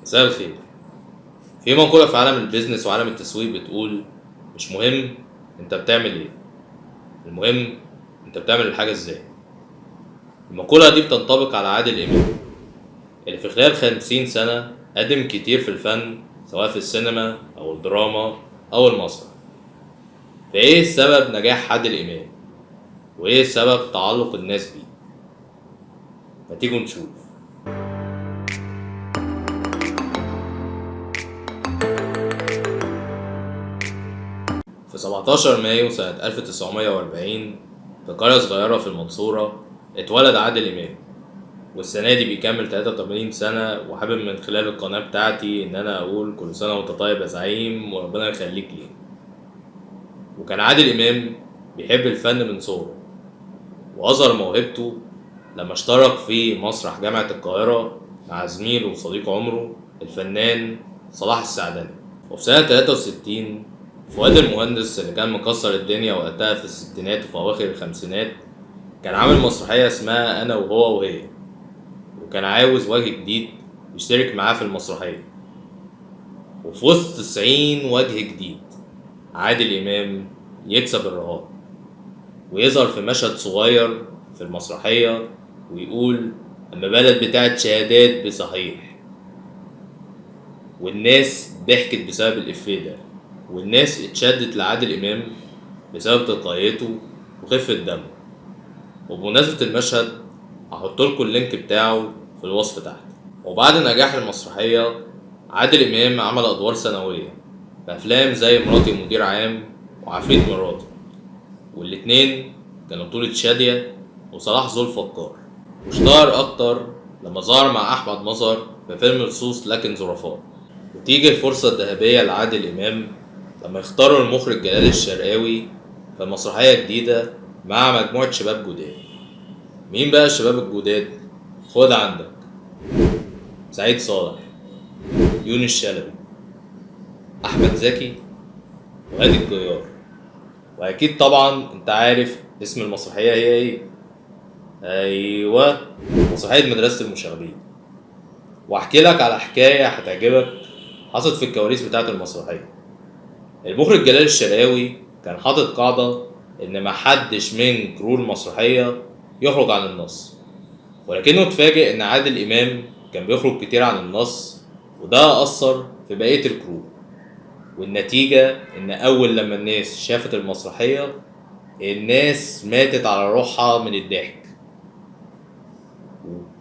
مساء الخير. في مقولة في عالم البيزنس وعالم التسويق بتقول مش مهم انت بتعمل ايه، المهم انت بتعمل الحاجة ازاي. المقولة دي بتنطبق على عادل امام اللي في خلال 50 سنة قدم كتير في الفن، سواء في السينما او الدراما او المسرح. فايه سبب نجاح عادل امام وايه سبب تعلق الناس بيه؟ ما تيجوا نشوف. في 17 مايو سنة 1940 في قرية صغيرة في المنصورة اتولد عادل إمام، والسنة دي بيكمل 83 سنة. وحابب من خلال القناة بتاعتي إن أنا أقول كل سنة وأنت طيب يا زعيم وربنا يخليك لي. وكان عادل إمام بيحب الفن من صغره، وأظهر موهبته لما اشترك في مسرح جامعة القاهرة مع زميله وصديق عمره الفنان صلاح السعدني. وفي سنة 63 فؤاد المهندس اللي كان مكسر الدنيا وقتها في الستينات وفي أواخر الخمسينات كان عامل مسرحية اسمها أنا وهو وهي، وكان عاوز وجه جديد يشترك معاه في المسرحية. وفي وسط 90 وجه جديد عادل إمام يكسب الرهان ويظهر في مشهد صغير في المسرحية ويقول أما بلد بتاعت شهادات بصحيح. والناس ضحكت بسبب الإفيه ده، والناس اتشدت لعادل إمام بسبب تلقائيته وخفة دمه. وبمناسبة المشهد هحط لكم اللينك بتاعه في الوصف تحت. وبعد نجاح المسرحية عادل إمام عمل أدوار ثانوية في أفلام زي مراتي مدير عام وعفريت مراتي، والاتنين كانوا بطولة شادية وصلاح ذو الفقار. واشتهر أكتر لما ظهر مع أحمد مظهر في فيلم لصوص لكن ظرفاء. وتيجي الفرصة الذهبية لعادل إمام لما يختاروا المخرج جلال الشرقاوي في مسرحية جديدة مع مجموعة شباب جداد. مين بقى الشباب الجداد؟ خد عندك سعيد صالح، يونس شلبي، أحمد زكي، وهادي الجيار. وأكيد طبعا أنت عارف اسم المسرحية هي إيه؟ أيوة، مسرحية مدرسة المشاغبين. وأحكي لك على حكاية هتعجبك حصلت في الكواليس بتاعة المسرحية. المخرج جلال الشرقاوي كان حاطط قاعدة إن محدش من كرو المسرحية يخرج عن النص، ولكنه اتفاجئ إن عادل إمام كان بيخرج كتير عن النص، وده أثر في بقية الكرو. والنتيجة إن أول لما الناس شافت المسرحية الناس ماتت على روحها من الضحك.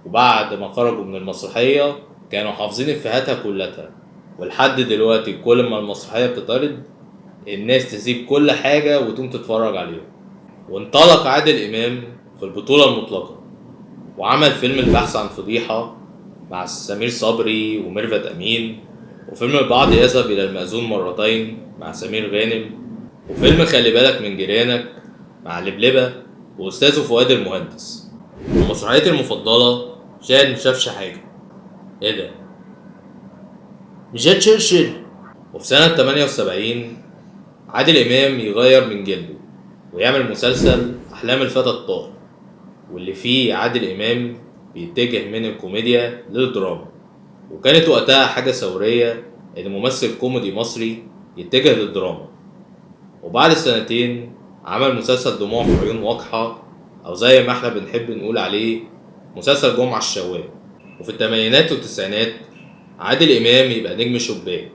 وبعد ما خرجوا من المسرحية كانوا حافظين إفيهاتها كلها، ولحد دلوقتي كل ما المسرحية بتتعرض الناس تسيب كل حاجة وتقوم تتفرج عليها. وانطلق عادل إمام في البطولة المطلقة وعمل فيلم البحث عن فضيحة مع سمير صبري وميرفت أمين، وفيلم البعض يذهب إلى المأذون مرتين مع سمير غانم، وفيلم خلي بالك من جيرانك مع لبلبة وأستاذه فؤاد المهندس. ومسرحيتي المفضلة شاهد مشافش حاجة. إيه ده؟ مش ده تشرشل؟ وفي سنة 78 عادل إمام يغير من جلده ويعمل مسلسل أحلام الفتى الطاهر، واللي فيه عادل إمام بيتجه من الكوميديا للدراما. وكانت وقتها حاجة ثورية إن ممثل كوميدي مصري يتجه للدراما. وبعد سنتين عمل مسلسل دموع في عيون وقحة، أو زي ما احنا بنحب نقول عليه مسلسل جمعة الشوال. وفي الثمانينات والتسعينات عادل إمام يبقى نجم شباك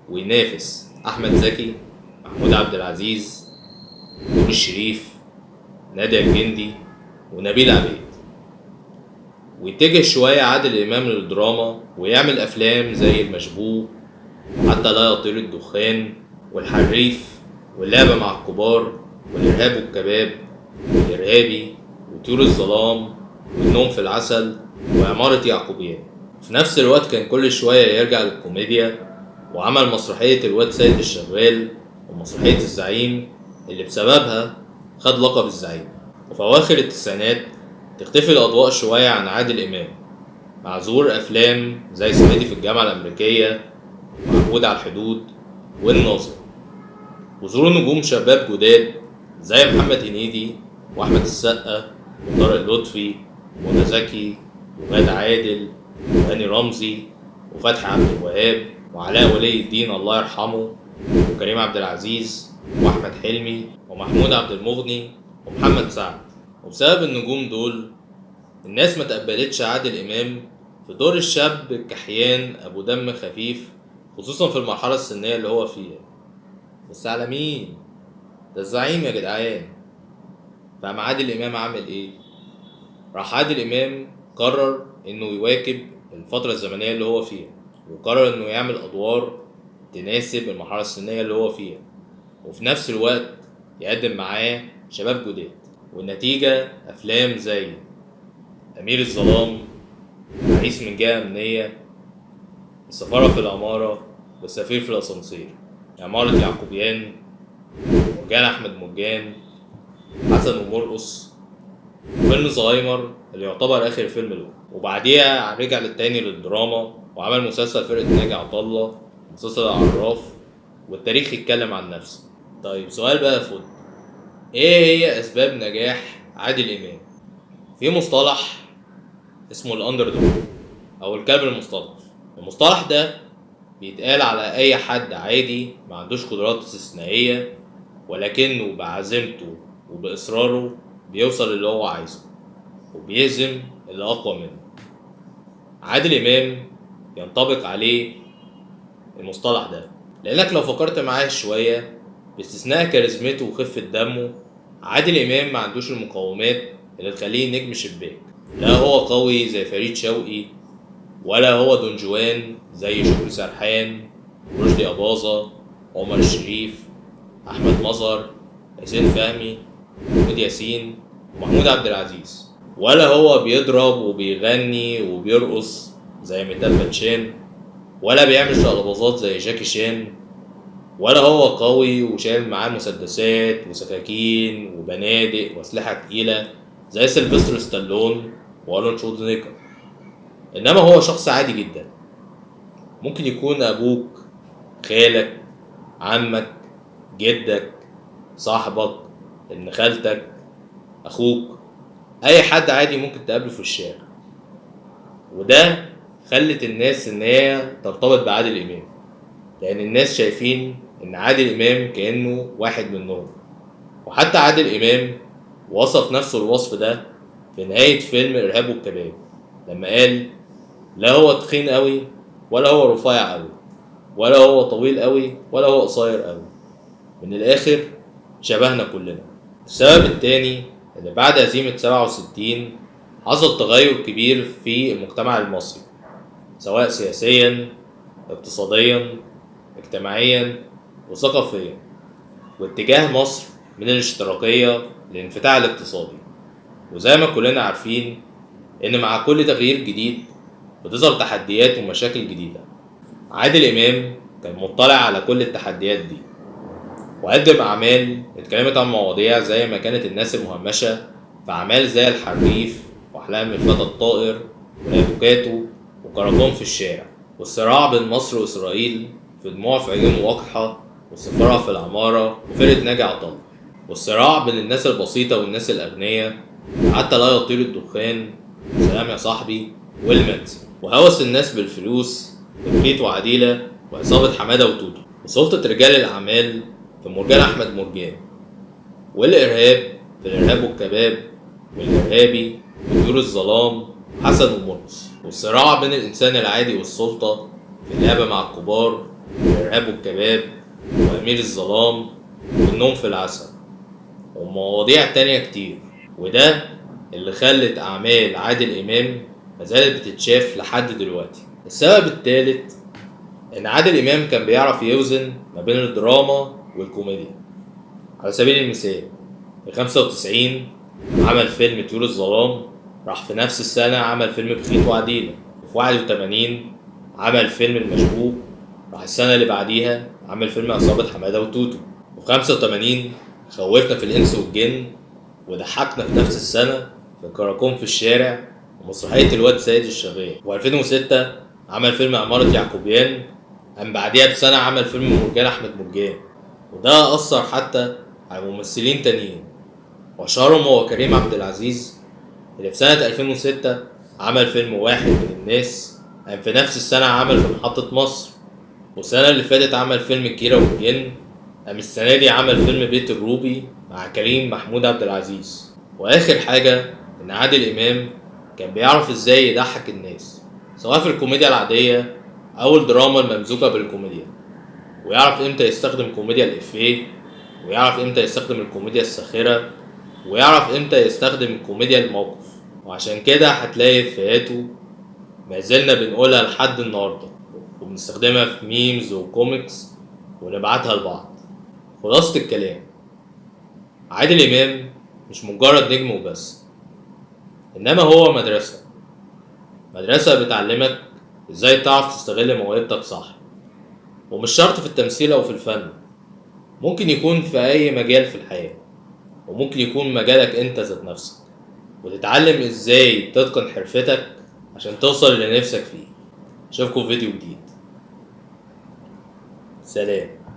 وينافس أحمد زكي، محمود عبد العزيز، نور الشريف، نادية الجندي، ونبيل عبيد. ويتجه شوية عادل إمام للدراما ويعمل أفلام زي المشبوه وحتى لا يطير الدخان والحريف واللعبة مع الكبار والإرهاب والكباب والإرهابي وطيور الظلام والنوم في العسل وعمارة يعقوبيان. في نفس الوقت كان كل شوية يرجع للكوميديا وعمل مسرحية الواد سيد الشغال ومسرحية الزعيم اللي بسببها خد لقب الزعيم. وفي أواخر التسعينات تختفي الأضواء شوية عن عادل إمام مع ظهور أفلام زي صعيدي في الجامعة الأمريكية ومحمود على الحدود والناظر، وظهور نجوم شباب جداد زي محمد هنيدي وأحمد السقا وطارق لطفي ومنى زكي وغادة عادل وهاني رمزي وفتحي عبد الوهاب وعلاء ولي الدين الله يرحمه وكريم عبد العزيز واحمد حلمي ومحمود عبد المغني ومحمد سعد. وبسبب النجوم دول الناس ما تقبلتش عادل امام في دور الشاب الكحيان ابو دم خفيف، خصوصا في المرحله السنيه اللي هو فيها. بس على مين؟ ده الزعيم يا جدعان. فقام عادل امام عامل ايه؟ راح عادل امام قرر انه يواكب الفتره الزمنيه اللي هو فيها، وقرر انه يعمل ادوار تناسب المرحله السنيه اللي هو فيها، وفي نفس الوقت يقدم معاه شباب جداد. والنتيجه افلام زي امير الظلام، عريس من جهه امنيه، السفاره في العماره، والسفير في الاسانسير، عماره يعقوبيان، مرجان احمد مرجان، حسن ومرقص، فيلم زهايمر اللي يعتبر اخر فيلم له. وبعديها رجع للتاني للدراما وعمل مسلسل فرقة ناجي عطا الله، مسلسل العراف، والتاريخ يتكلم عن نفسه. طيب سؤال بقى فوت، ايه هي اسباب نجاح عادل امام؟ في مصطلح اسمه الاندر دوج او الكلب المستضعف. المصطلح ده بيتقال على اي حد عادي ما عندوش قدرات استثنائية، ولكنه بعزيمته وباصراره بيوصل اللي هو عايزه وبيهزم اللي اقوى منه. عادل امام ينطبق عليه المصطلح ده، لانك لو فكرت معاه شويه باستثناء كاريزمته وخفه دمه، عادل امام ما عندوش المقومات اللي تخليه نجم شباك. لا هو قوي زي فريد شوقي، ولا هو دون جوان زي شكري سرحان، رشدي اباظه، عمر الشريف، احمد مظهر، حسين فهمي، محمود ياسين، ومحمود عبد العزيز. ولا هو بيضرب وبيغني وبيرقص زي ميتال باتشان، ولا بيعمل شقلباظات زي جاكي شان، ولا هو قوي وشايل معاه مسدسات وسكاكين وبنادق واسلحه تقيله زي سيلفستر ستالون وارنولد شوارزنيجر. انما هو شخص عادي جدا، ممكن يكون ابوك، خالك، عمك، جدك، صاحبك، ابن خالتك، اخوك، اي حد عادي ممكن تقابله في الشارع. وده خلت الناس ان هي ترتبط بعادل امام، لان الناس شايفين ان عادل امام كانه واحد منهم. وحتى عادل امام وصف نفسه الوصف ده في نهاية فيلم ارهاب والكباب لما قال: لا هو تخين قوي ولا هو رفيع قوي، ولا هو طويل قوي ولا هو قصير قوي، من الاخر شبهنا كلنا. السبب التاني ان بعد هزيمة 67 حصل تغير كبير في المجتمع المصري، سواء سياسيا، اقتصاديا، اجتماعيا، وثقافيا، واتجاه مصر من الاشتراكية للانفتاح الاقتصادي. وزي ما كلنا عارفين ان مع كل تغيير جديد بتظهر تحديات ومشاكل جديدة. عادل امام كان مطلع على كل التحديات دي، وقدم اعمال اتكلمت عن مواضيع زي ما كانت الناس المهمشة في اعمال زي الحريف واحلام الفتى الطائر والافوكاتو وكراكون في الشارع، والصراع بين مصر واسرائيل في دموع في عيون واقحة، والسفارة في العمارة وفرقة ناجي عطا الله، والصراع بين الناس البسيطة والناس الأغنياء حتى لا يطير الدخان، سلام يا صاحبي، والمنزل، وهوس الناس بالفلوس، وبيت وعديلة، وعصابة حمادة وتوتو، وسلطة رجال الأعمال في مرجان أحمد مرجان، والإرهاب في الإرهاب والكباب، والإرهابي وطيور الظلام، حسن ومرقص، والصراع بين الإنسان العادي والسلطة في اللعبة مع الكبار، والإرهاب والكباب، وأمير الظلام، والنوم في العسل، ومواضيع تانية كتير. وده اللي خلت أعمال عادل إمام مازالت بتتشاف لحد دلوقتي. السبب التالت إن عادل إمام كان بيعرف يوزن ما بين الدراما والكوميديا. على سبيل المثال في 95 عمل فيلم طيور الظلام، راح في نفس السنة عمل فيلم بخيت وعديلة. وفي 81 عمل فيلم المشبوه، راح السنة اللي بعديها عمل فيلم عصابة حمادة وتوتو. وفي 85 خوفنا في الإنس والجن، وضحكنا في نفس السنة في كراكون في الشارع ومسرحية الواد سيد الشغال. و2006 عمل فيلم عمارة يعقوبيان، قام بعديها بسنة عمل فيلم مرجان أحمد مرجان. وده أثر حتى على ممثلين تانيين، وأشهرهم هو كريم عبد العزيز اللي في سنة 2006 عمل فيلم واحد من الناس قام في نفس السنة عمل في محطة مصر، والسنة اللي فاتت عمل فيلم كيرة والجن، قام السنة دي عمل فيلم بيت الروبي مع كريم محمود عبد العزيز. وآخر حاجة إن عادل إمام كان بيعرف إزاي يضحك الناس، سواء في الكوميديا العادية أو الدراما الممزوجة بالكوميديا، ويعرف إمتى يستخدم كوميديا الإفيه، ويعرف إمتى يستخدم الكوميديا الساخرة، ويعرف إمتى يستخدم كوميديا الموقف. وعشان كده هتلاقي إفيهاته ما زلنا بنقولها لحد النهاردة، وبنستخدمها في ميمز وكوميكس ونبعتها لبعض. خلاصة الكلام، عادل إمام مش مجرد نجم وبس، إنما هو مدرسة بتعلمك إزاي تعرف تستغل موهبتك صح. ومش شرط في التمثيل أو في الفن، ممكن يكون في أي مجال في الحياة، وممكن يكون مجالك أنت ذات نفسك، وتتعلم إزاي تتقن حرفتك عشان توصل اللي نفسك فيه. أشوفكم في فيديو جديد. سلام.